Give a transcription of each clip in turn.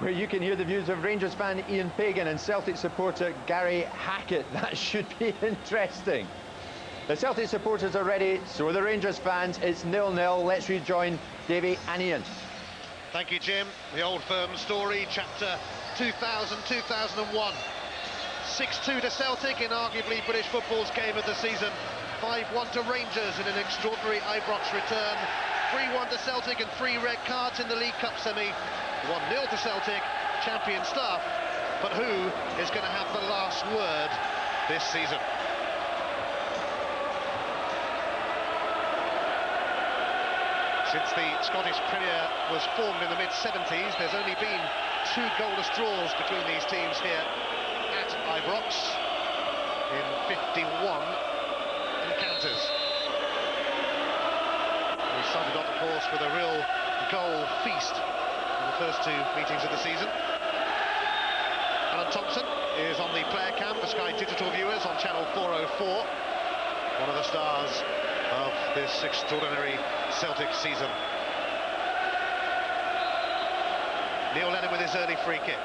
where you can hear the views of Rangers fan Ian Pagan and Celtic supporter Gary Hackett. That should be interesting. The Celtic supporters are ready, so are the Rangers fans. It's 0-0. Let's rejoin Davy and Ian. Thank you, Jim. The Old Firm story, chapter 2000-2001. 6-2 to Celtic in arguably British football's game of the season. 5-1 to Rangers in an extraordinary Ibrox return. 3-1 to Celtic and 3 red cards in the League Cup semi. 1-0 to Celtic, champion stuff. But who is going to have the last word this season? Since the Scottish Premier was formed in the mid-70s, there's only been 2 goalless draws between these teams here at Ibrox in 51 encounters. We started off, of course, with a real goal feast in the first 2 meetings of the season. Alan Thompson is on the player cam for Sky Digital viewers on channel 404. One of the stars of this extraordinary Celtic season. Neil Lennon with his early free kick.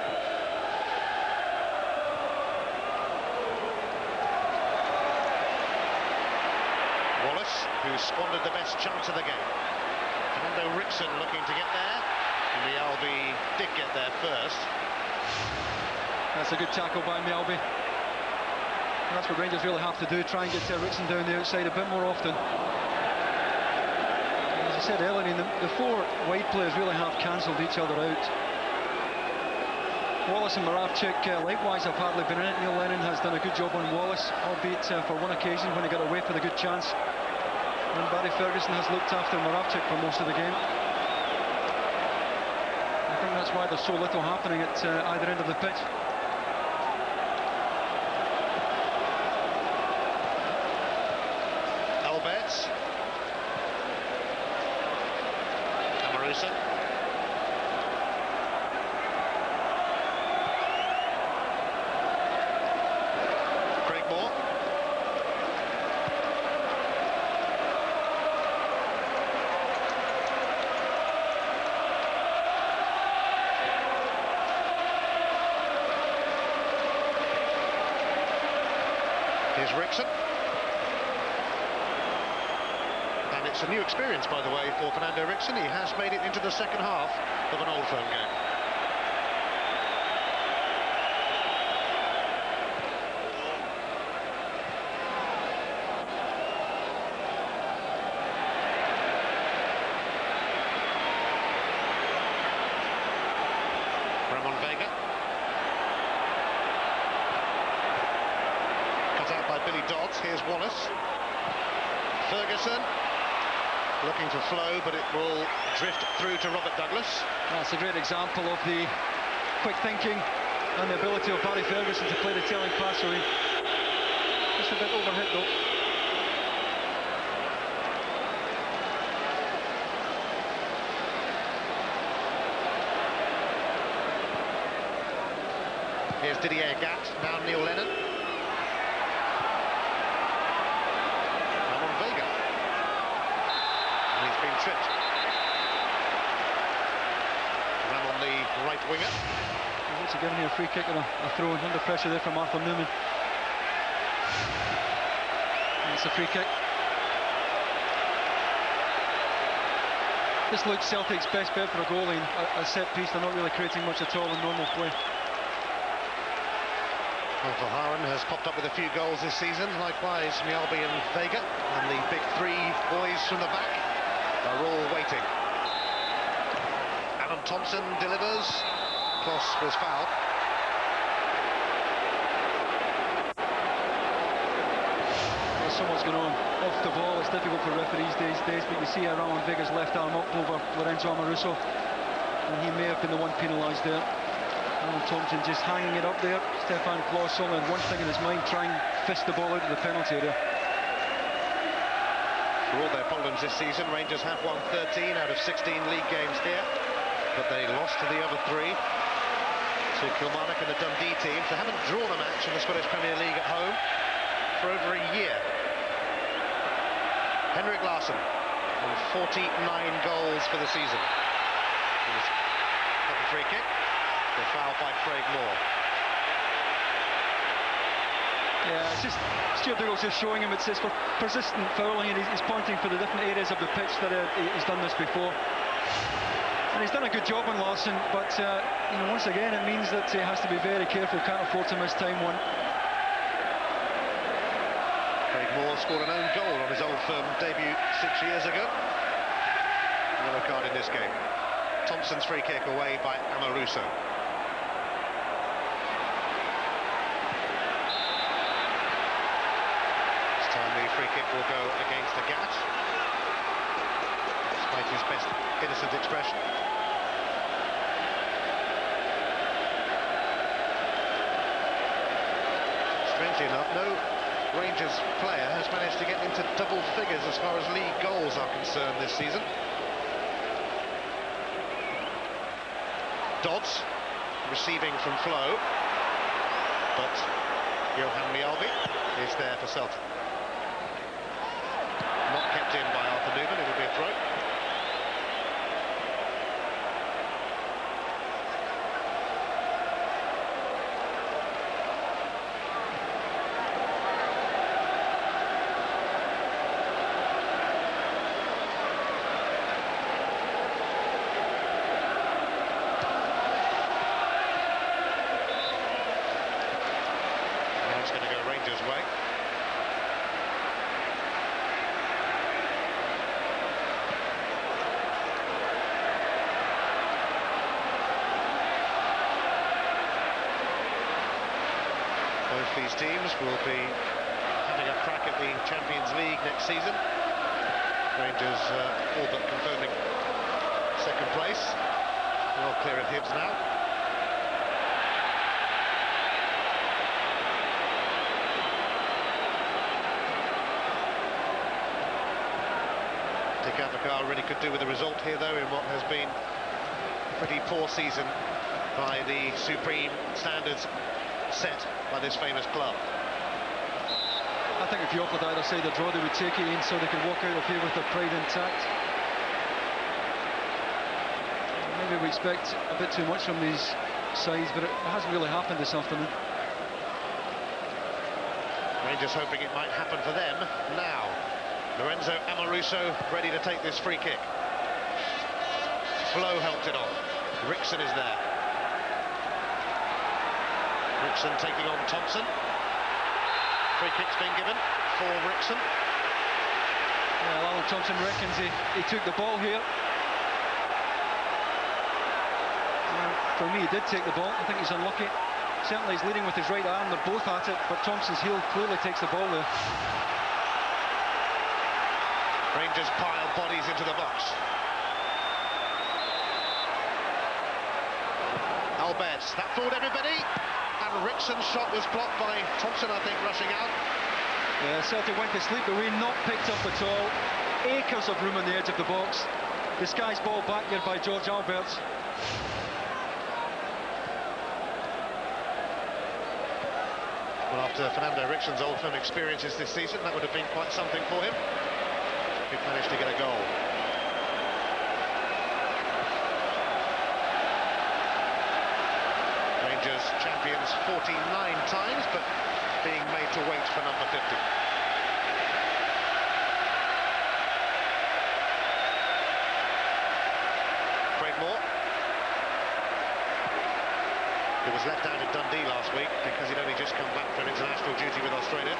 Wallace, who squandered the best chance of the game. Fernando Rickson looking to get there. Mialbi did get there first. That's a good tackle by Mialbi. That's what Rangers really have to do, try and get Rickson down the outside a bit more often. As I said earlier, the 4 wide players really have cancelled each other out. Wallace and Moravcik likewise have hardly been in it. Neil Lennon has done a good job on Wallace, albeit for one occasion when he got away for the good chance. And Barry Ferguson has looked after Moravcik for most of the game. I think that's why there's so little happening at either end of the pitch. Alberts. Amarusa. Here's Rickson. And it's a new experience, by the way, for Fernando Rickson. He has made it into the second half of an Old Firm game. Ramon Vega. By Billy Dodds. Here's Wallace. Ferguson looking to flow, but it will drift through to Robert Douglas. That's a great example of the quick thinking and the ability of Barry Ferguson to play the tailing pass. So just a bit overhit though. Here's Didier Gat, now Neil Lennon. Tripped. Ram on the right winger. He's also giving you a free kick and a throw under pressure there from Arthur Newman. That's a free kick. This looks Celtic's best bet for a goal line. A set piece, they're not really creating much at all in normal play. Well, Verhaeren has popped up with a few goals this season, likewise Mialbi and Vega, and the big 3 boys from the back are all waiting. Alan Thompson delivers. Kloss was fouled. There's so much going on off the ball. It's difficult for referees these days, but you see Ramon Vega's left arm up over Lorenzo Amoruso, and he may have been the one penalised there. Alan Thompson just hanging it up there. Stefan Kloss only had one thing in his mind, try and fist the ball out of the penalty area. For all their problems this season, Rangers have won 13 out of 16 league games here, but they lost to the other 3, to Kilmarnock and the Dundee teams. They haven't drawn a match in the Scottish Premier League at home for over a year. Henrik Larsson, on 49 goals for the season. Got the free kick. The foul by Craig Moore. Yeah, it's just Stuart Dougal's just showing him it's for persistent fouling, and he's pointing for the different areas of the pitch that he's done this before. And he's done a good job on Larsson, but you know, once again it means that he has to be very careful, can't afford to miss time one. Craig Moore scored an own goal on his Old Firm debut 6 years ago. Yellow card in this game. Thompson's free kick away by Amoruso. This time the free kick will go against the Gat, despite his best innocent expression. Strangely enough, no Rangers player has managed to get into double figures as far as league goals are concerned this season. Dodds receiving from Flo, but Johan Mjalby is there for Celtic. Not kept in by Arthur Newman, it will be a throw. Way. Both these teams will be having a crack at the Champions League next season. Rangers all but confirming second place. Well clear of Hibs now. Gavacar really could do with a result here, though, in what has been a pretty poor season by the supreme standards set by this famous club. I think if you offered either side a draw, they would take it in so they could walk out of here with their pride intact. Maybe we expect a bit too much from these sides, but it hasn't really happened this afternoon. Rangers hoping it might happen for them now. Lorenzo Amoruso ready to take this free kick. Flo helped it on. Rickson is there. Rickson taking on Thompson. Free kick's been given for Rickson. Yeah, Alan Thompson reckons he took the ball here. For me, he did take the ball. I think he's unlucky. Certainly he's leading with his right arm. They're both at it, but Thompson's heel clearly takes the ball there. Rangers pile bodies into the box. Albert, that fooled everybody, and Rickson's shot was blocked by Thompson, I think, rushing out. Yeah, Celtic went to sleep, but we not picked up at all. Acres of room on the edge of the box. Disguised ball back here by George Alberts. Well, after Fernando Rickson's Old Firm experiences this season, that would have been quite something for him. He managed to get a goal. Rangers champions 49 times, but being made to wait for number 50. Craig Moore. He was left out at Dundee last week because he'd only just come back from international duty with Australia.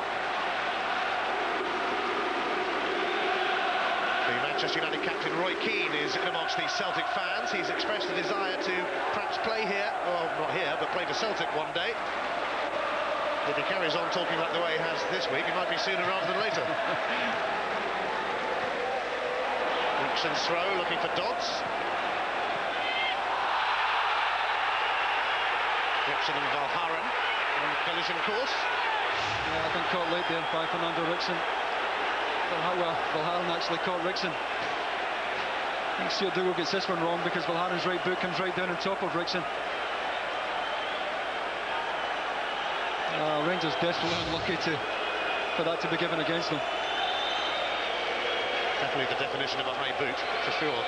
Manchester United captain Roy Keane is in amongst these Celtic fans. He's expressed a desire to perhaps play here, well, not here, but play for Celtic one day. If he carries on talking like the way he has this week, it might be sooner rather than later. Rickson's throw, looking for Dodds. Rickson and Valharan on collision course. Yeah, I think caught late there by Fernando Rickson. Well, Valharan actually caught Rickson. I think Stuart Dougal gets this one wrong because Valharan's right boot comes right down on top of Rickson. Rangers desperately unlucky for that to be given against them. Definitely the definition of a high boot, for sure.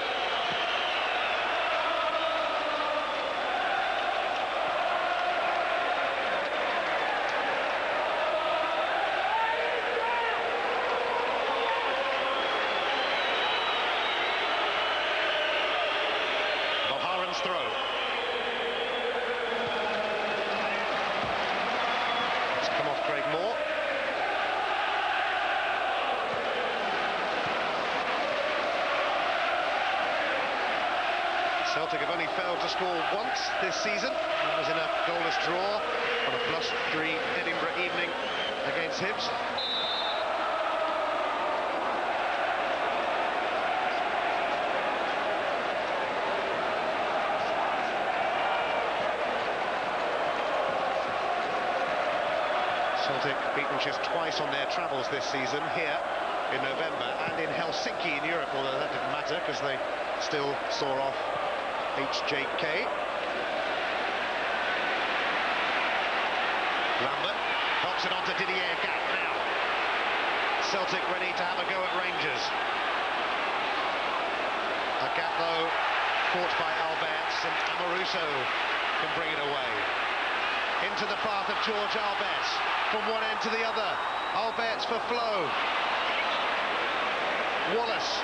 Celtic have only failed to score once this season. That was in a goalless draw on a +3 Edinburgh evening against Hibs. Celtic beaten just twice on their travels this season, here in November and in Helsinki in Europe, although that didn't matter because they still saw off HJK. Lambert helps it on to Didier Gap now. Celtic ready to have a go at Rangers. A gap though caught by Alberts, and Amoruso can bring it away. Into the path of George Alberts, from one end to the other. Alberts for Flo. Wallace.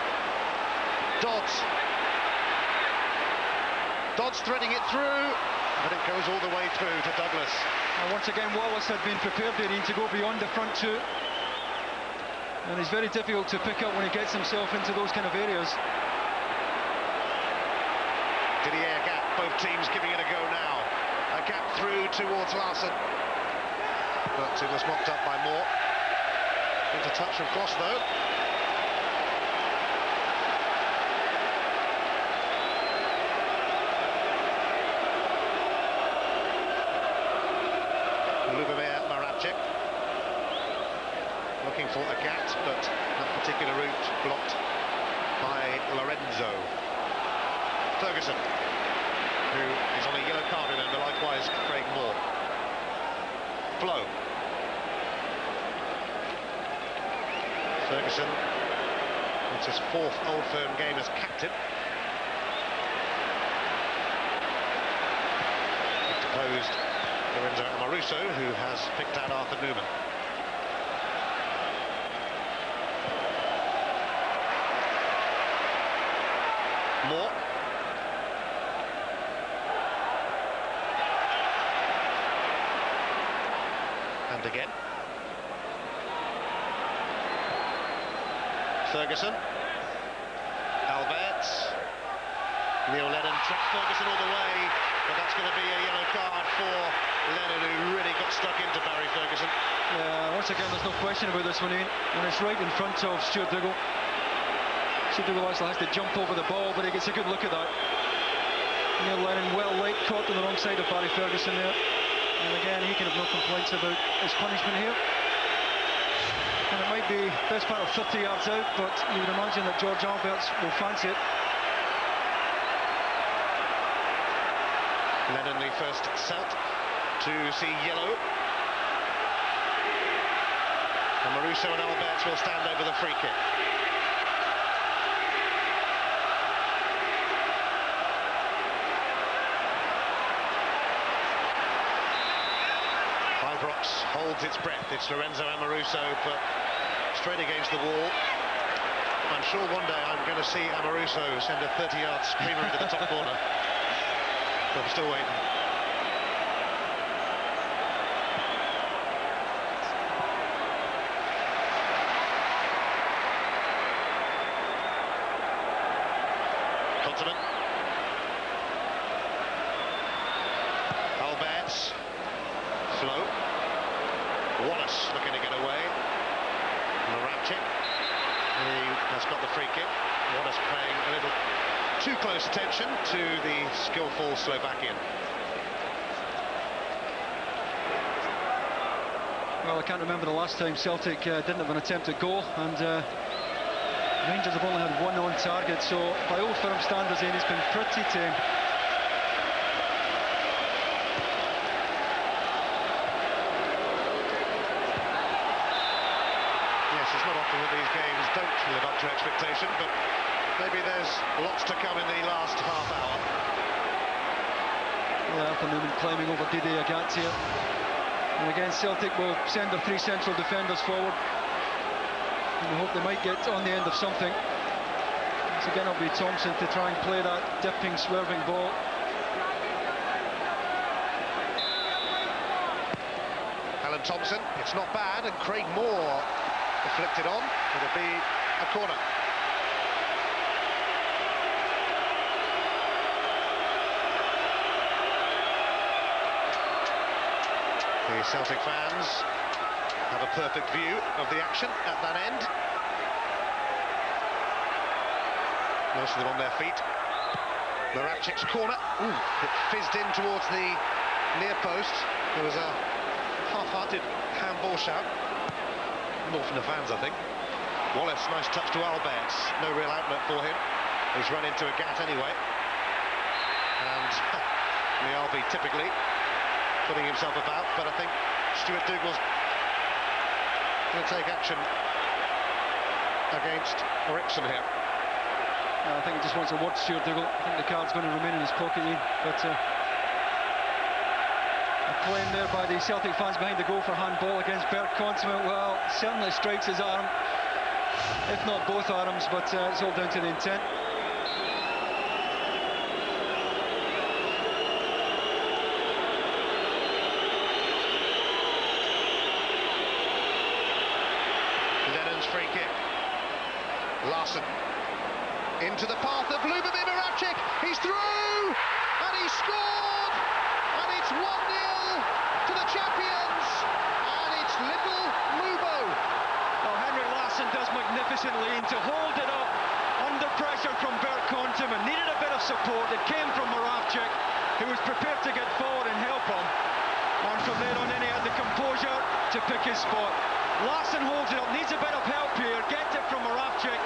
Dodds threading it through, but it goes all the way through to Douglas. And once again, Wallace had been prepared there to go beyond the front two. And it's very difficult to pick up when he gets himself into those kind of areas. Didier Gap, both teams giving it a go now. A gap through towards Larson. But it was mopped up by Moore. Into touch from Kloss though. Looking for a Gat, but that particular route blocked by Lorenzo. Ferguson, who is on a yellow card, remember, likewise Craig Moore. Flo. Ferguson, it's his 4th Old Firm game as captain. Deposed Lorenzo Amoruso, who has picked out Arthur Newman. Moore. And again. Ferguson. Alberts. Neil Lennon tracked Ferguson all the way, but that's going to be a yellow card for Lennon, who really got stuck into Barry Ferguson. Yeah, once again, there's no question about this one, Ian. And it's right in front of Stuart Dougal. Stuart Dougal actually has to jump over the ball, but he gets a good look at that. Neil Lennon well late, caught on the wrong side of Barry Ferguson there. And again, he can have no complaints about his punishment here. And it might be best part of 50 yards out, but you would imagine that George Alberts will fancy it. Lennon, the first Celt to see yellow. And Maruso and Alberts will stand over the free kick. Ibrox holds its breath. It's Lorenzo Amoruso, but straight against the wall. I'm sure one day I'm going to see Amoruso send a 30-yard screamer into the top corner. But I'm still waiting. Continent. Alberts. Flo. Wallace looking to get away. Marabchik. He has got the free kick. Wallace paying a little too close attention to the skillful Slovakian. Well, I can't remember the last time Celtic didn't have an attempt at goal, and Rangers have only had one on target, so by Old Firm standards, Ian, it's been pretty tame. Yes, it's not often that these games don't live up to expectation, but maybe there's lots to come in the last half hour. Well, Arthur Newman climbing over Didier Gats here. And again, Celtic will send their 3 central defenders forward. And we hope they might get on the end of something. Once again, it'll be Thompson to try and play that dipping, swerving ball. Alan Thompson, it's not bad, and Craig Moore deflected on. It'll be a corner. The Celtic fans have a perfect view of the action at that end. Most of them on their feet. Moravcik's corner. Ooh, it fizzed in towards the near post. There was a half-hearted handball shout. More from the fans, I think. Wallace, nice touch to Alberts. No real outlet for him. He's run into a gap anyway. And Mialbi typically putting himself about, but I think Stuart Dougal's going to take action against Eriksson here. I think he just wants to watch Stuart Dougal. I think the card's going to remain in his pocket, Ian. But a claim there by the Celtic fans behind the goal for handball against Bert Consummate. Well, certainly strikes his arm, if not both arms, but it's all down to the intent. Lennon's free kick. Larsson into the path of Lubo and Henrik. He's through and he scored, and it's 1-0 to the champions, and it's little Lubo. Well, Henrik Larsson does magnificently, and to hold it up under pressure from Bert Consummate, needed a bit of support. It came from Moravcik, who was prepared to get forward and help him, and from there on in he had the composure to pick his spot. Larsson holds it up, needs a bit of help here, gets it from Moravcik.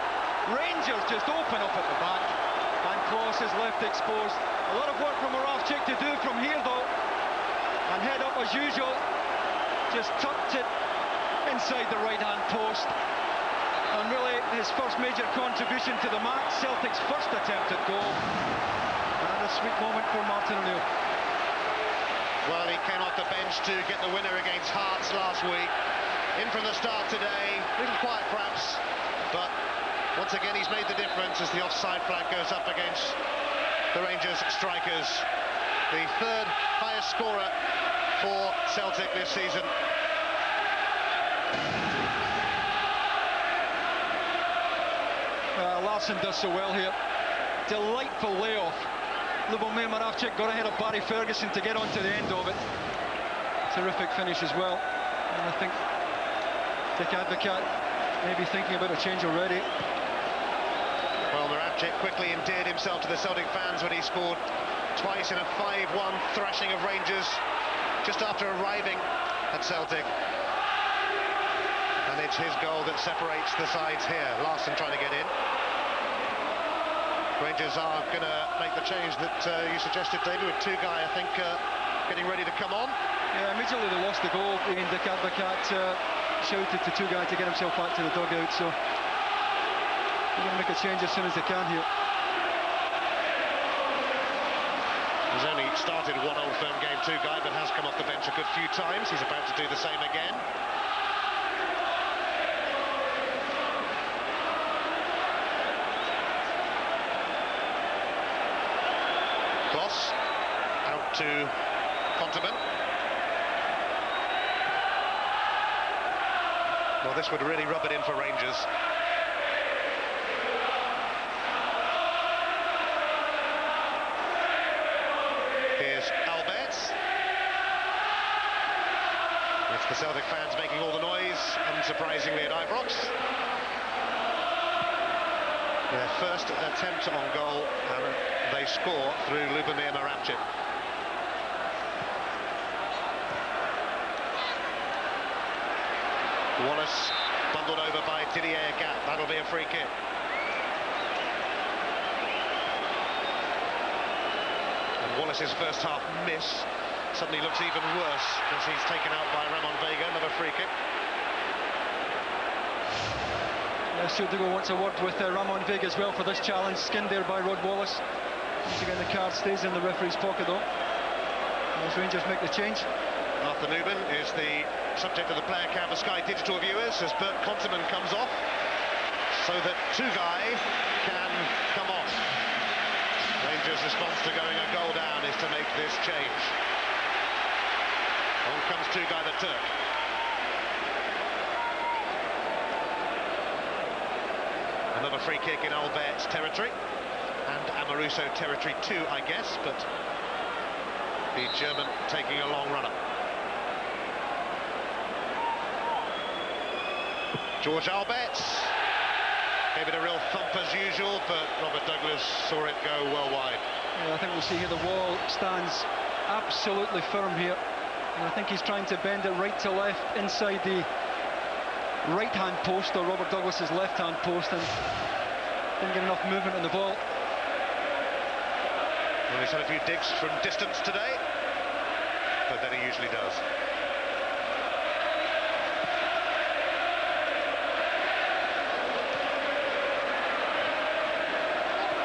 Rangers just open up at the back, and Klaus is left exposed. A lot of work from Moravcik to do from here though, and head up as usual, just tucked it inside the right hand post, and really his first major contribution to the match, Celtic's first attempt at goal, and a sweet moment for Martin O'Neill. Well, he came off the bench to get the winner against Hearts last week. In from the start today, a little quiet perhaps, but once again he's made the difference as the offside flag goes up against the Rangers strikers. The third highest scorer for Celtic this season. Larsson does so well here. Delightful layoff. Lubo and Henrik got ahead of Barry Ferguson to get onto the end of it. Terrific finish as well. And I think Dick Advocaat may be thinking about a change already. Well, Moravcik quickly endeared himself to the Celtic fans when he scored twice in a 5-1 thrashing of Rangers just after arriving at Celtic. And it's his goal that separates the sides here. Larsson trying to get in. Rangers are going to make the change that you suggested, David, with Tugai, I think, getting ready to come on. Yeah, immediately they lost the goal. Dick Advocaat shouted to Tugai to get himself back to the dugout, so they're going to make a change as soon as they can here. He's only started one Old Firm game, Tugai, but has come off the bench a good few times. He's about to do the same again. Kloss out to Conterman. Well, this would really rub it in for Rangers. Here's Alberts. It's the Celtic fans making all the noise, unsurprisingly, at Ibrox. Their first attempt on goal, and they score through Lubo and Henrik. Wallace bundled over by Didier Gap. That'll be a free kick. And Wallace's first half miss suddenly looks even worse as he's taken out by Ramon Vega. Another free kick. Stuart Dougal wants a word with Ramon Vega as well for this challenge, skinned there by Rod Wallace. Once again, the card stays in the referee's pocket though, as Rangers make the change. Arthur Newman is the subject of the player cam for Sky Digital viewers as Bert Conterman comes off, so that Tugai can come off. Rangers' response to going a goal down is to make this change. On comes Tugai the Turk. Another free kick in Albert's territory, and Amoruso territory too, I guess, but the German taking a long run-up. George Albertz gave it a real thump as usual, but Robert Douglas saw it go well wide. Yeah, I think we'll see here the wall stands absolutely firm here, and I think he's trying to bend it right to left inside the right-hand post, or Robert Douglas's left-hand post, and didn't get enough movement in the ball. Well, he's had a few digs from distance today, but then he usually does.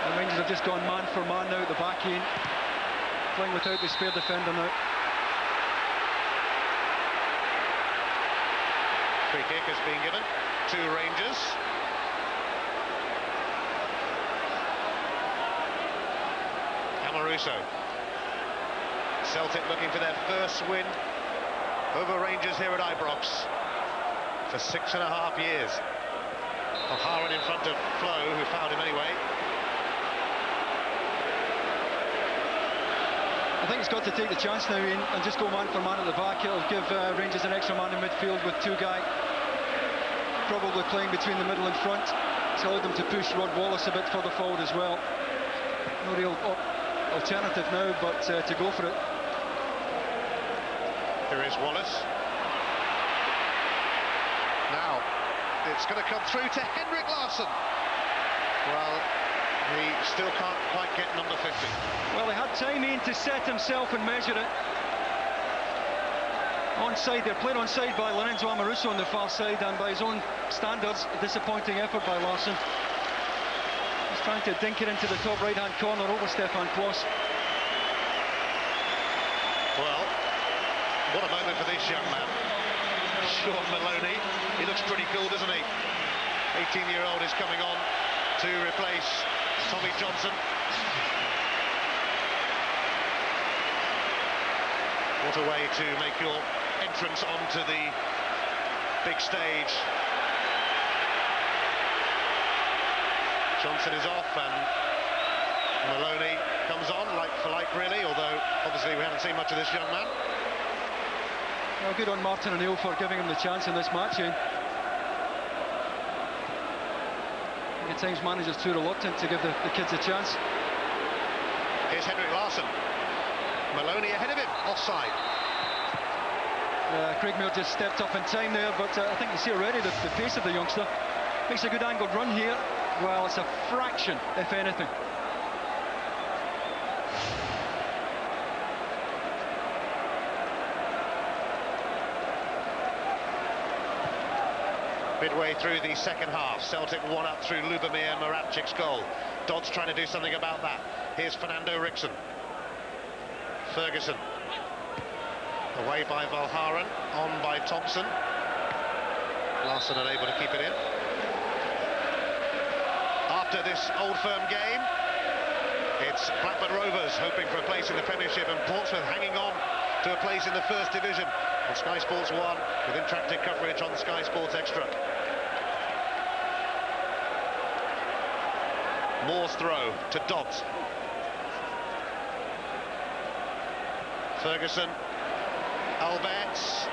The Rangers have just gone man for man now at the back end, playing without the spare defender now. Free kick has been given to Rangers. Amaruso. Celtic looking for their first win over Rangers here at Ibrox for 6.5 years. O'Hara in front of Flo, who fouled him anyway. I think he's got to take the chance now, Ian, and just go man for man at the back. It'll give Rangers an extra man in midfield with two guys probably playing between the middle and front. It's allowed them to push Rod Wallace a bit further forward as well. No real alternative now, but to go for it. Here is Wallace. Now, it's going to come through to Henrik Larsson. Well, he still can't quite get number 50. Well, he had time in to set himself and measure it. Onside, they're played onside by Lorenzo Amaruso on the far side, and by his own standards, a disappointing effort by Larsson. He's trying to dink it into the top right-hand corner over Stefan Klos. Well, what a moment for this young man. Sean Maloney, he looks pretty cool, doesn't he? 18-year-old is coming on to replace Tommy Johnson. What a way to make your entrance onto the big stage. Johnson is off and Maloney comes on, like for like really, although obviously we haven't seen much of this young man. Well, good on Martin O'Neill for giving him the chance in this match, Ian. At times managers too reluctant to give the kids a chance. Here's Henrik Larsson. Maloney ahead of him, offside. Craig Muir just stepped up in time there, but I think you see already the pace of the youngster. Makes a good angled run here. Well, it's a fraction, if anything. Midway through the second half, Celtic 1-up through Lubomir Moravcic's goal. Dodds trying to do something about that. Here's Fernando Rickson. Ferguson. Away by Valharan, on by Thompson. Larsson unable to keep it in. After this Old Firm game, it's Blackburn Rovers hoping for a place in the Premiership and Portsmouth hanging on to a place in the First Division on Sky Sports 1 with interactive coverage on Sky Sports Extra. Moore's throw to Dodds. Ferguson, Albertz.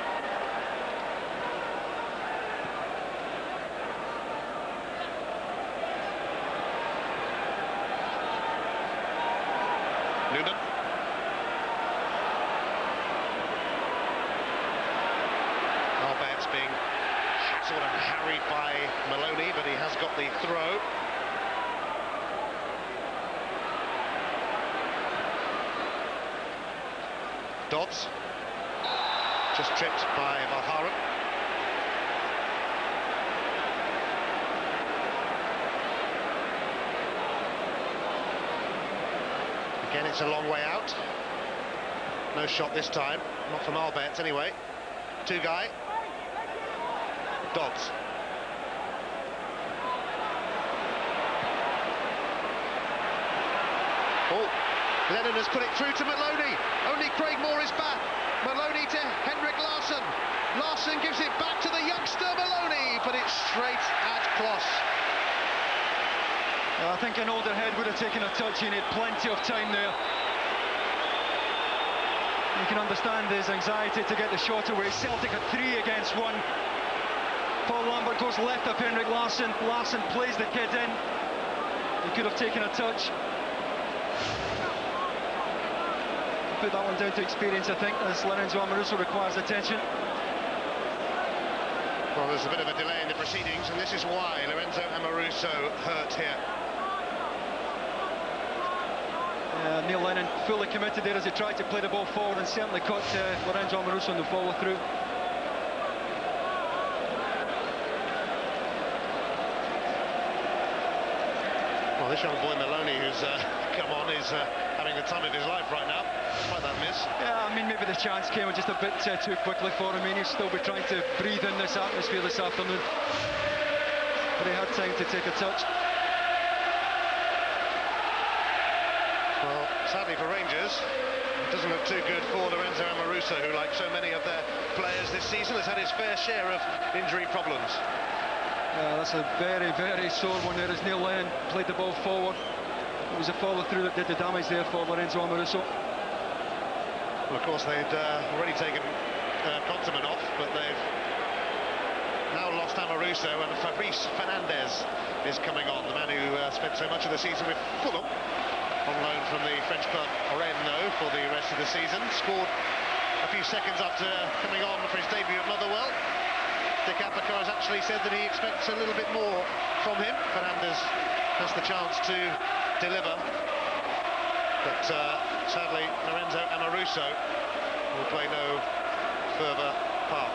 Noonan. Albertz being sort of harried by Maloney, but he has got the throw. Dodds, just tripped by Valharan. Again, it's a long way out. No shot this time, not from Albertz anyway. Two guy. Dodds. Oh. Lennon has put it through to Maloney. Only Craig Moore is back. Maloney to Henrik Larsson. Larsson gives it back to the youngster Maloney, but it's straight at Klos. I think an older head would have taken a touch. He had plenty of time there. You can understand his anxiety to get the shot away. Celtic had 3 against 1. Paul Lambert goes left of Henrik Larsson. Larsson plays the kid in. He could have taken a touch. Put that one down to experience, I think, as Lorenzo Amoruso requires attention. Well, there's a bit of a delay in the proceedings, and this is why Lorenzo Amoruso hurt here. Neil Lennon fully committed there as he tried to play the ball forward and certainly caught Lorenzo Amoruso on the follow through. Well, this young boy Maloney, who's come on, is having the time of his life right now, despite that miss. Yeah, I mean, maybe the chance came just a bit too quickly for him. He'll still be trying to breathe in this atmosphere this afternoon. But he had time to take a touch. Well, sadly for Rangers, it doesn't look too good for Lorenzo Amoruso, who, like so many of their players this season, has had his fair share of injury problems. Yeah, that's a very, very sore one there as Neil Lennon played the ball forward. It was a follow-through that did the damage there for Lorenzo Amoruso. Well, of course, they'd already taken Contaman off, but they've now lost Amoruso, and Fabrice Fernandez is coming on, the man who spent so much of the season with Fulham, on loan from the French club Rennes for the rest of the season. Scored a few seconds after coming on for his debut at Motherwell. Dick Appicar has actually said that he expects a little bit more from him. Fernandez has the chance to deliver, but sadly Lorenzo Amoruso will play no further part.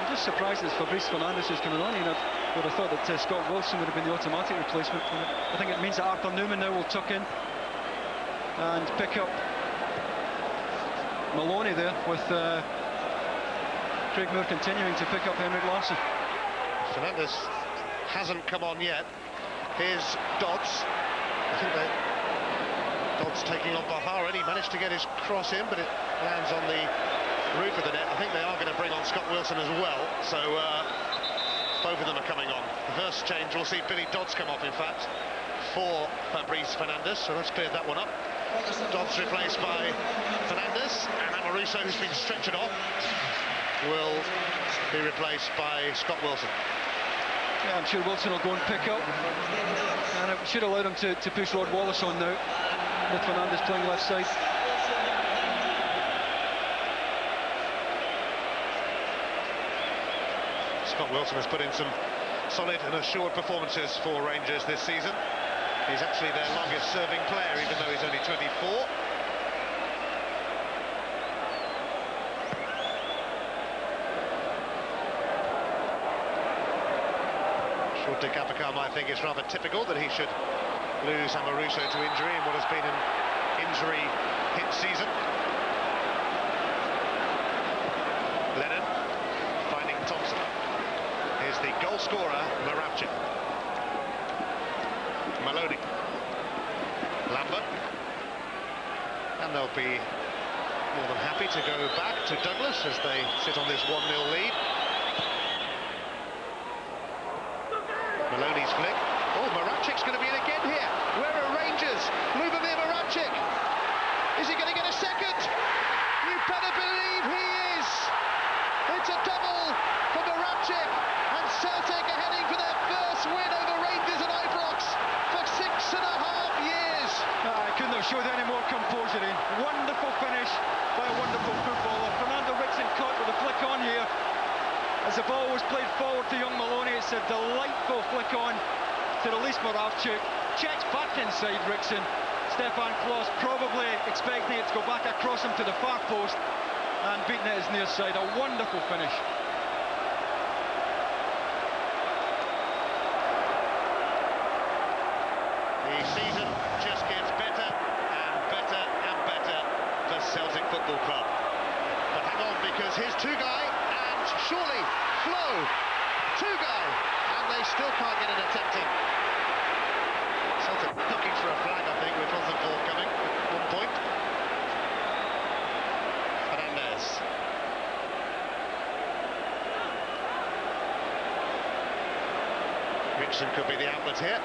I'm just surprised as Fabrice Fernandez is coming on. I would have thought that Scott Wilson would have been the automatic replacement. I think it means that Arthur Newman now will tuck in and pick up Maloney there, with Craig Moore continuing to pick up Henrik Larsson. Fernandez hasn't come on yet. Here's Dodds. I think that Dodds taking on Bahara. He managed to get his cross in, but it lands on the roof of the net. I think they are going to bring on Scott Wilson as well, so both of them are coming on. The first change, we'll see Billy Dodds come off, in fact, for Fabrice Fernandez, so that's cleared that one up. Dodds replaced by Fernandez, and Amoruso, who's been stretchered off, will be replaced by Scott Wilson. Yeah, I'm sure Wilson will go and pick up, and it should allow him to push Rod Wallace on now, with Fernandez playing left side. Scott Wilson has put in some solid and assured performances for Rangers this season. He's actually their longest serving player, even though he's only 24. Sure, Dick Appicar might think it's rather typical that he should lose Amoruso to injury in what has been an injury-hit season. Lennon finding Thompson. Here's the goal scorer, Moravcik. Maloney. Lambert. And they'll be more than happy to go back to Douglas as they sit on this 1-0 lead. Maloney's flick. Oh, Moravcik's going to be in again here. Where are Rangers? Lubo and Henrik. Is he going to get a second? You better believe he is. It's a double for Moravcik, and Celtic are heading for their first win over Rangers at Ibrox for 6.5 years. I couldn't have showed any more composure in. Wonderful finish by a wonderful footballer. Fernando Rickson caught with a flick on here. As the ball was played forward to young Maloney, it's a delightful flick on to release Moravcik. Checks back inside Rickson. Stefan Klos probably expecting it to go back across him to the far post and beating it his near side. A wonderful finish. The season just gets better and better and better for Celtic Football Club. But hang on, because here's Tugay and surely Flo. Tugay, and they still can't get an attempt in. Celtic looking for a flag, I think, with Jonathan Ford coming at one point. Fernandez. Richardson could be the outlet here.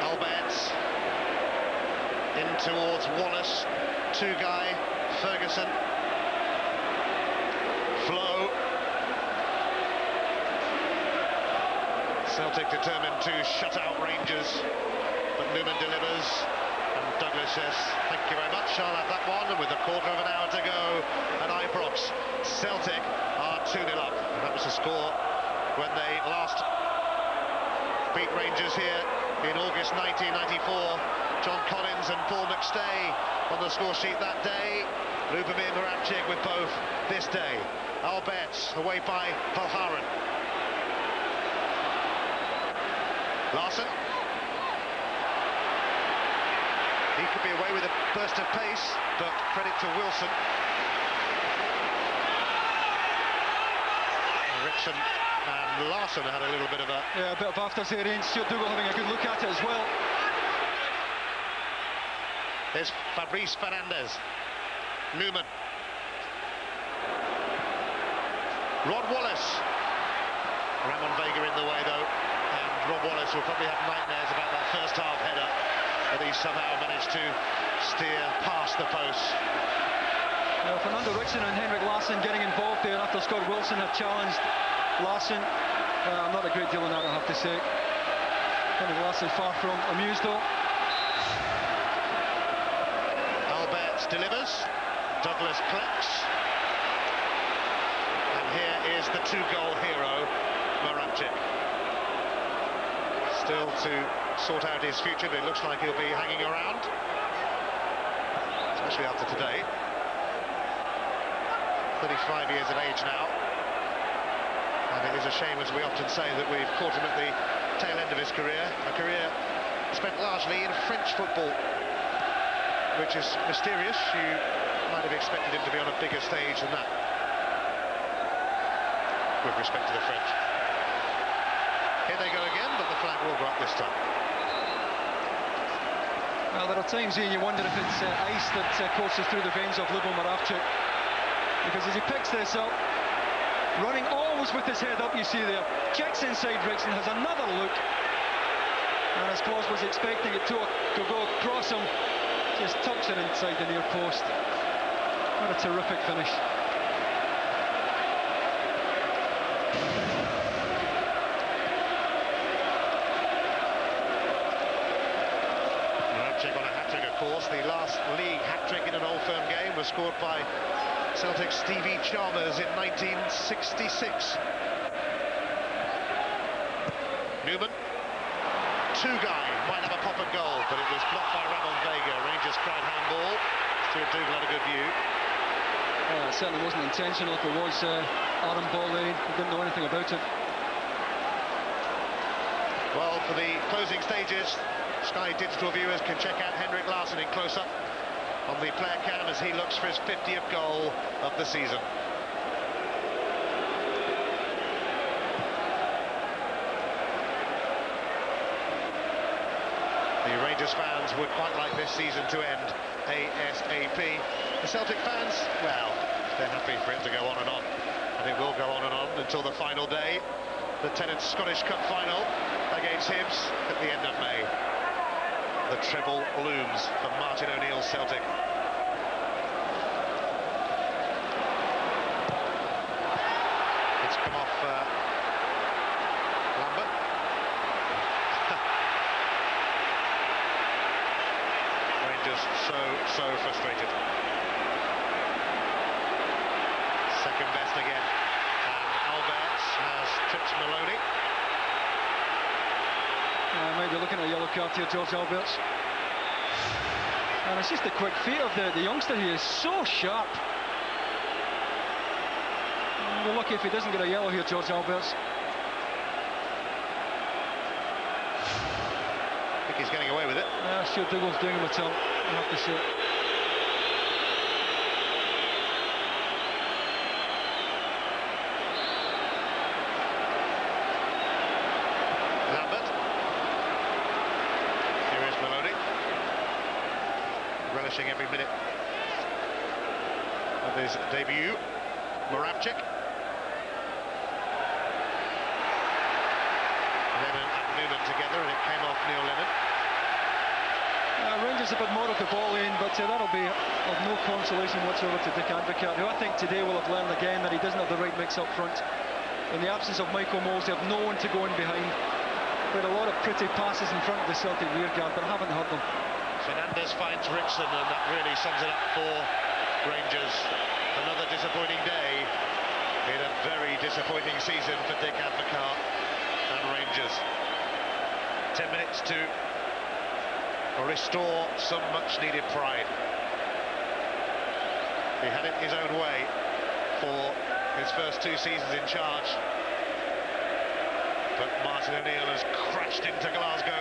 Alberts in towards Wallace, Tugay, Ferguson. Celtic determined to shut out Rangers, but Newman delivers, and Douglas says, thank you very much, I'll have that one, and with a quarter of an hour to go at Ibrox, Celtic are 2-0 up. And that was the score when they last beat Rangers here in August 1994. John Collins and Paul McStay on the score sheet that day. Lubo and Henrik with both this day. Alberts away by Valharen. Larsson. He could be away with a burst of pace, but credit to Wilson. Eriksson and Larsson had a little bit of a... Yeah, a bit of after there, and Stuart Dougal having a good look at it as well. There's Fabrice Fernandez. Newman. Rod Wallace. Ramon Vega in the way though, and Rod Wallace will probably have nightmares about that first half header that he somehow managed to steer past the post. Fernando Rickson and Henrik Larsson getting involved there after Scott Wilson had challenged Larsson. Not a great deal on that, I have to say. Henrik Larsson far from amused though. Alberts delivers. Douglas collects. And here is the two-goal hero, Moravcik. Still to sort out his future, but it looks like he'll be hanging around, especially after today. 35 years of age now, and it is a shame, as we often say, that we've caught him at the tail end of his career, a career spent largely in French football, which is mysterious. You might have expected him to be on a bigger stage than that, with respect to the French. Here they go again, but the flag will go up this time. Well, there are times here you wonder if it's ice that courses through the veins of Lubo Moravcik, because as he picks this up, running always with his head up, you see there, checks inside Rickson, has another look, and as Claus was expecting it to go across him, just tucks it inside the near post. What a terrific finish. On a hat-trick, of course. The last league hat-trick in an Old Firm game was scored by Celtic's Stevie Chalmers in 1966. Newman. Two-guy might have a pop and goal, but it was blocked by Ramon Vega. Rangers crowd handball. Stuart Dougal had a good view. It certainly wasn't intentional. If it was arm ball there, he didn't know anything about it. Well, for the closing stages, Sky digital viewers can check out Henrik Larsson in close-up on the player cam as he looks for his 50th goal of the season. The Rangers fans would quite like this season to end ASAP. The Celtic fans, well, they're happy for it to go on, and it will go on until the final day, the Tennent's Scottish Cup final against Hibs at the end of May. The treble looms for Martin O'Neill's Celtic. It's come off Lambert. Rangers so frustrated. Second best again. And Alberts has tripped Maloney. Might be looking at a yellow card here, George Alberts. And it's just the quick feet of the youngster. He is so sharp. We're lucky if he doesn't get a yellow here, George Alberts. I think he's getting away with it. Stuart Dougal's doing him a turn, I have to say. Relishing every minute of his debut. Moravcik. Lennon and Newman together, and it came off Neil Lennon. Rangers a bit more of the ball in, but that'll be of no consolation whatsoever to Dick Advocaat, who I think today will have learned again that he doesn't have the right mix up front. In the absence of Michael Moles, they have no one to go in behind. Played a lot of pretty passes in front of the Celtic rearguard, but I haven't heard them. Fernandes finds Rickson, and that really sums it up for Rangers. Another disappointing day in a very disappointing season for Dick Advocaat and Rangers. 10 minutes to restore some much-needed pride. He had it his own way for his first 2 seasons in charge, but Martin O'Neill has crashed into Glasgow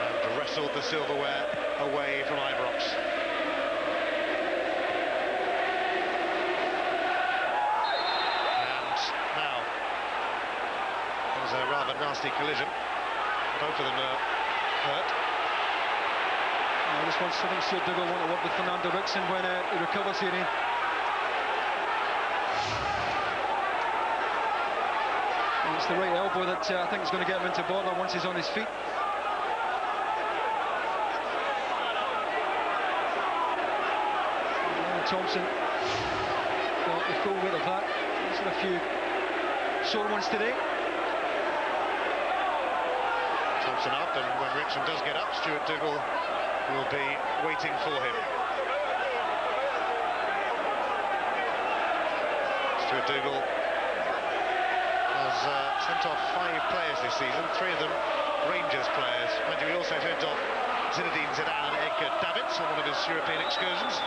and wrestled the silverware away from Ibrox. And now there's a rather nasty collision. Both of them are hurt. I just want something Stuart Dougal want to work with Fernando Rickson when he recovers here. It's the right elbow that I think is going to get him into bother once he's on his feet. Thompson got the full weight of that. He's had a few sore ones today. Thompson up, and when Rickson does get up, Stuart Dougal will be waiting for him. Stuart Dougal has sent off 5 players this season, 3 of them Rangers players. Mind you, he also sent off Zinedine Zidane and Edgar Davids on one of his European excursions.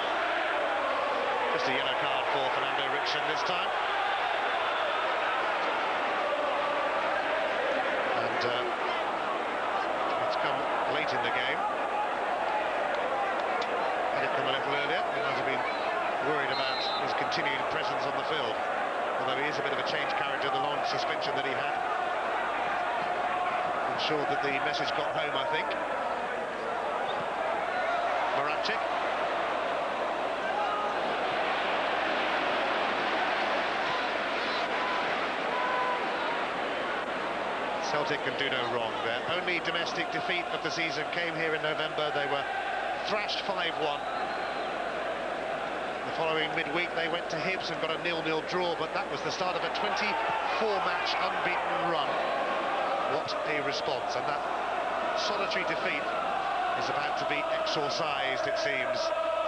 Just a yellow card for Fernando Rickson this time. And it's come late in the game. Had it come a little earlier, he might have been worried about his continued presence on the field. Although he is a bit of a change character, the long suspension that he had ensured that the message got home, I think. Moravcik. Celtic can do no wrong. Their only domestic defeat of the season came here in November. They were thrashed 5-1. The following midweek they went to Hibs and got a 0-0 draw, but that was the start of a 24-match unbeaten run. What a response, and that solitary defeat is about to be exorcised, it seems,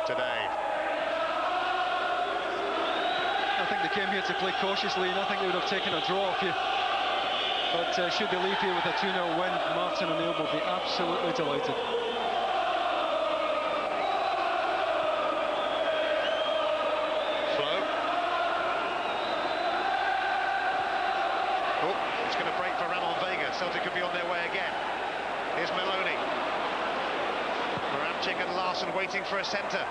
today. I think they came here to play cautiously, and I think they would have taken a draw off you. But should they leave here with a 2-0 win, Martin O'Neill will be absolutely delighted. Flow. Oh, it's going to break for Ramon Vega. Celtic could be on their way again. Here's Maloney. Moravcik and Larsson waiting for a centre.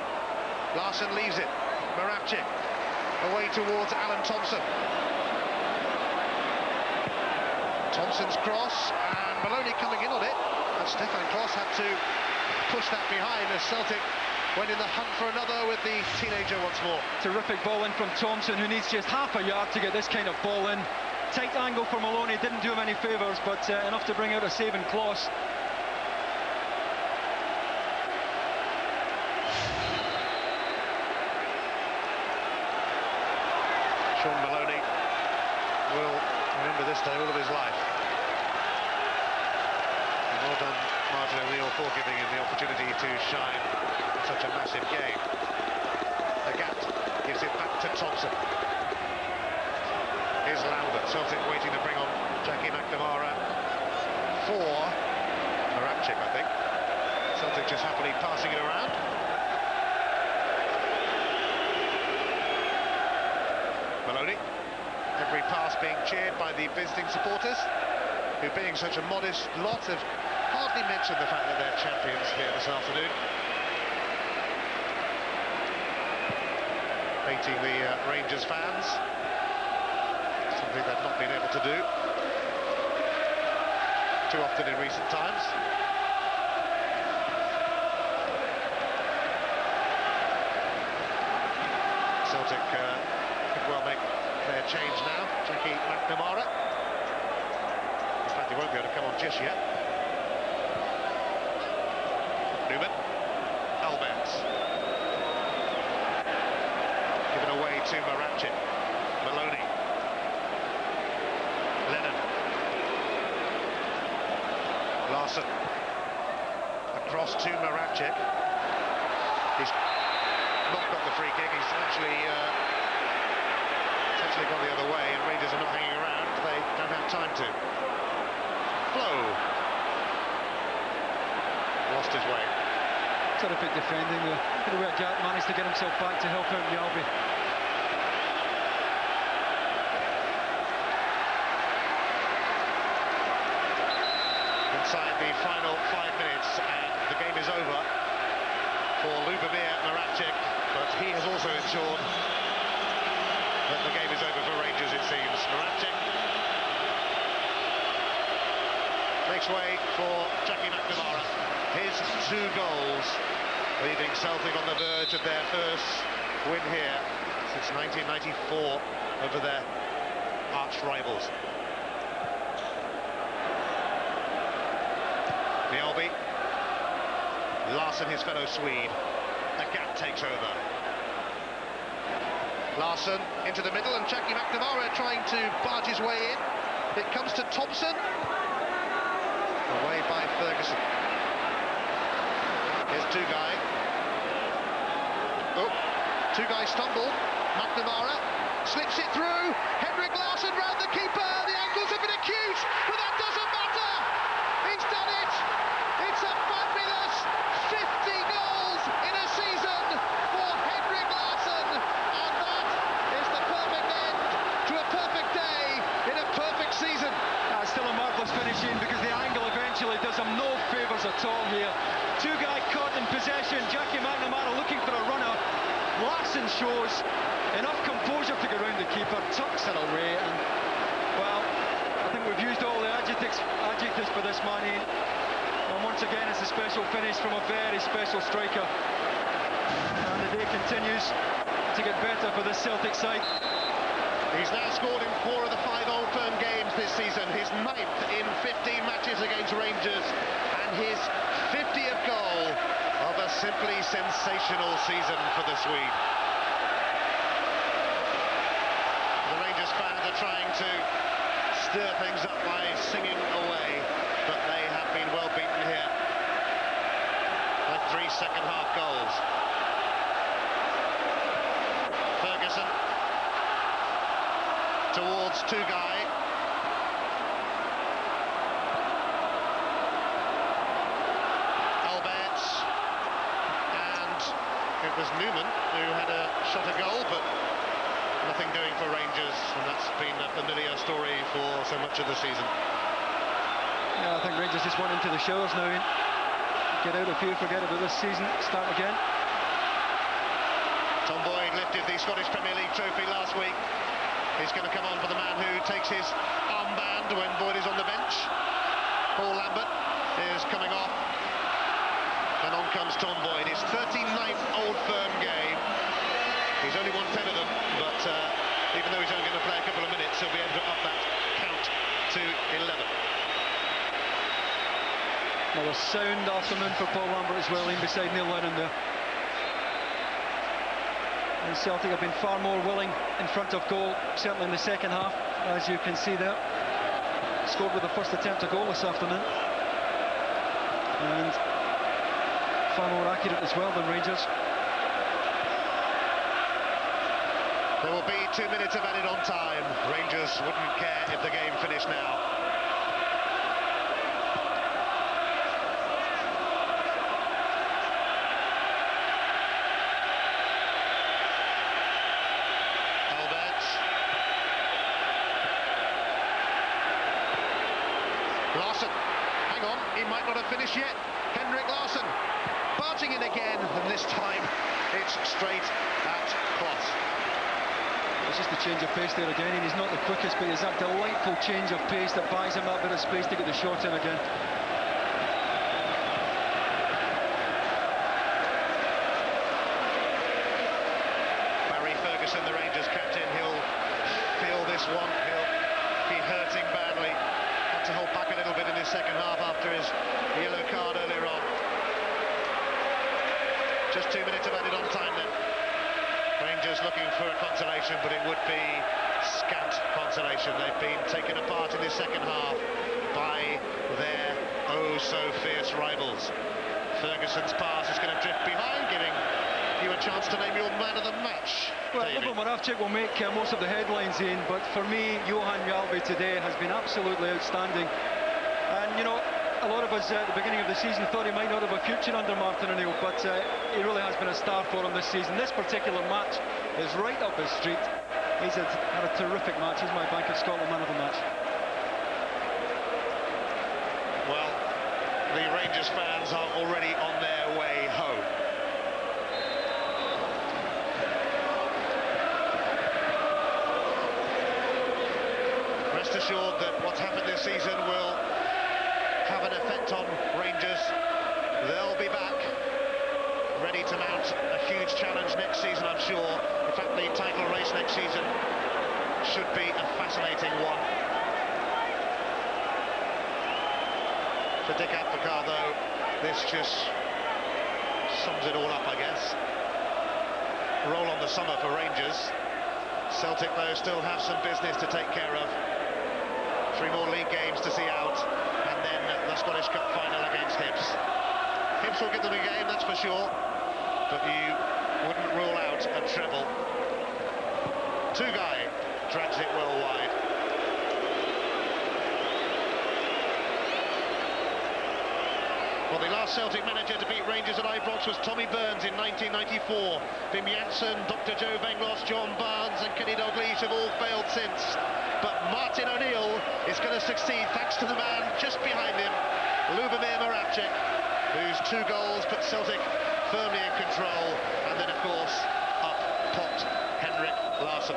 Larsson leaves it. Moravcik away towards Alan Thompson. Thompson's cross, and Maloney coming in on it, and Stefan Klos had to push that behind as Celtic went in the hunt for another with the teenager once more. Terrific ball in from Thompson, who needs just half a yard to get this kind of ball in. Tight angle for Maloney, didn't do him any favours, but enough to bring out a saving Klos. Sean Maloney will remember this day all of his life. And well done, Martin O'Neill, for giving him the opportunity to shine in such a massive game. Agat gives it back to Thompson. Here's Lambert. Celtic waiting to bring on Jackie McNamara for Moravcik, I think. Celtic just happily passing it around. Maloney. Every pass being cheered by the visiting supporters, who, being such a modest lot, have hardly mentioned the fact that they're champions here this afternoon. Hating the Rangers fans, something they've not been able to do too often in recent times. Celtic could well make their change now. Jackie McNamara. In fact, he won't be able to come on just yet. Newman. Albert. Given away to Moravcik. Maloney. Lennon. Larson. Across to Maracek. He's not got the free kick, he's actually gone the other way, and Rangers are not hanging around. They don't have time to. Flo. Lost his way. Terrific defending there. Look at where Jack managed to get himself back to help out Yalby. Inside the final 5 minutes, and the game is over for Lubomir Maracek, but he has also ensured that the game is over for Rangers, it seems. Maracek makes way for Jackie McNamara. His 2 goals, leaving Celtic on the verge of their first win here since 1994 over their arch rivals. Mjällby. Larson, his fellow Swede. A gap takes over. Larson into the middle, and Jackie McNamara trying to barge his way in. It comes to Thompson. Away by Ferguson. Here's Tugai. Oh, Tugai stumbled. McNamara slips it through. Henrik Larsson round the keeper. The angles have been acute, but that doesn't matter. He's done it. It's a fabulous 50 goals in a season for Henrik Larsson, and that is the perfect end to a perfect day in a perfect season. That's still a marvellous finishing, because the angle eventually does him no favours at all here. Tugai caught in possession, Jackie McNamara looking for a runner. Larsson shows enough composure to go round the keeper, tucks it away, and, well, I think we've used all the adjectives for this man, Ian. And once again, it's a special finish from a very special striker. And the day continues to get better for this Celtic side. He's now scored in 4 of the 5 Old Firm games this season, his 9th in 15 matches against Rangers, and his 50th goal of a simply sensational season for the Swede. The Rangers fans are trying to stir things up by singing away, but they have been well beaten here by 3 second-half goals. Ferguson towards Tugai. Alberts, and it was Newman who had a shot a goal, but nothing doing for Rangers, and that's been a familiar story for so much of the season. Yeah, I think Rangers just went into the showers now, Ian. Get out a few, forget about this season, start again. Tom Boyd lifted the Scottish Premier League trophy last week. He's going to come on for the man who takes his armband when Boyd is on the bench. Paul Lambert is coming off, and on comes Tom Boyd. His 39th Old Firm game. He's only won 10 of them, but even though he's only going to play a couple of minutes, he'll be able to up that count to 11. Well, a sound afternoon for Paul Lambert as well, in beside Neil Lennon there. And Celtic have been far more willing in front of goal, certainly in the second half, as you can see there. Scored with the first attempt at goal this afternoon. And far more accurate as well than Rangers. There will be 2 minutes of added on time. Rangers wouldn't care if the game finished now. Larsson, hang on, he might not have finished yet. Henrik Larsson, barging in again, and this time it's straight at Kloss. It's just a change of pace there again, and he's not the quickest, but it's that delightful change of pace that buys him that bit of space to get the shot in again. Barry Ferguson, the Rangers captain, he'll feel this one, he'll be hurting badly. To hold back a little bit in his second half after his yellow card earlier on. Just 2 minutes of added on time then. Rangers looking for a consolation, but it would be scant consolation. They've been taken apart in this second half by their own oh so fierce rivals. Ferguson's pass is going to drift behind, giving you a chance to name your man of the match. Well, Lubo and Henrik will make most of the headlines, Ian, but for me, Johan Mjalby today has been absolutely outstanding. And, you know, a lot of us at the beginning of the season thought he might not have a future under Martin O'Neill, but he really has been a star for him this season. This particular match is right up his street. He's had a terrific match. He's my Bank of Scotland man of the match. Well, the Rangers fans are already on their way home. Rest assured that what's happened this season will have an effect on Rangers. They'll be back, ready to mount a huge challenge next season, I'm sure. In fact, the title race next season should be a fascinating one. For Dick Advocaat, though, this just sums it all up, I guess. Roll on the summer for Rangers. Celtic, though, still have some business to take care of. 3 more league games to see out, and then the Scottish Cup final against Hibs. Hibs will give them a game, that's for sure, but you wouldn't rule out a treble. Tugai drags it well wide. Well, the last Celtic manager to beat Rangers at Ibrox was Tommy Burns in 1994. Wim Janssen, Dr Joe Venglos, John Barnes and Kenny Dalglish have all failed since. But Martin O'Neill is going to succeed thanks to the man just behind him, Lubo and Henrik, whose 2 goals put Celtic firmly in control. And then, of course, up popped Henrik Larsson.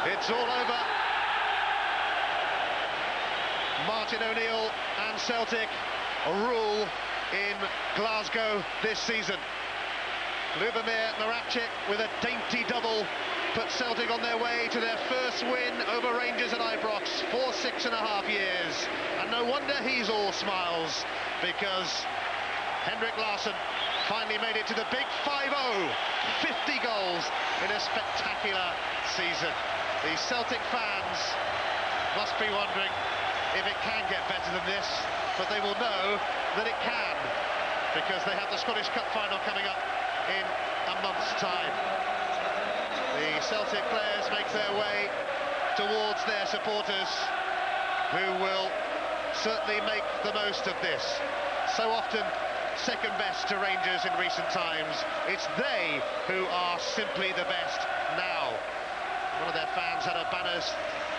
It's all over. Martin O'Neill and Celtic rule in Glasgow this season. Lubo and Henrik with a dainty double put Celtic on their way to their first win over Rangers at Ibrox for 6.5 years. And no wonder he's all smiles, because Henrik Larsson finally made it to the big 5-0. 50 goals in a spectacular season. The Celtic fans must be wondering if it can get better than this, but they will know that it can, because they have the Scottish Cup final coming up in a month's time. The Celtic players make their way towards their supporters, who will certainly make the most of this. So often second best to Rangers in recent times. It's they who are simply the best now. One of their fans had a banners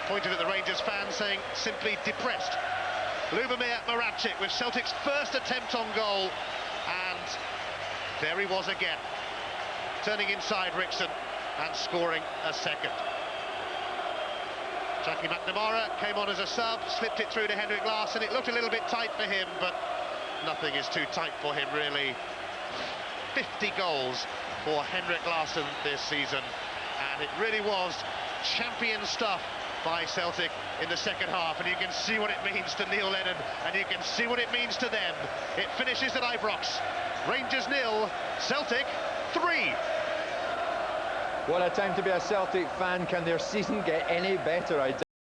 pointed at the Rangers fans saying, simply depressed. Lubo and Henrik with Celtic's first attempt on goal, and there he was again, turning inside Rickson and scoring a second. Jackie McNamara came on as a sub, slipped it through to Henrik Larsson. It looked a little bit tight for him, but nothing is too tight for him, really. 50 goals for Henrik Larsson this season, and it really was champion stuff by Celtic in the second half, and you can see what it means to Neil Lennon, and you can see what it means to them. It finishes at Ibrox. Rangers 0, Celtic 3. What a time to be a Celtic fan. Can their season get any better? I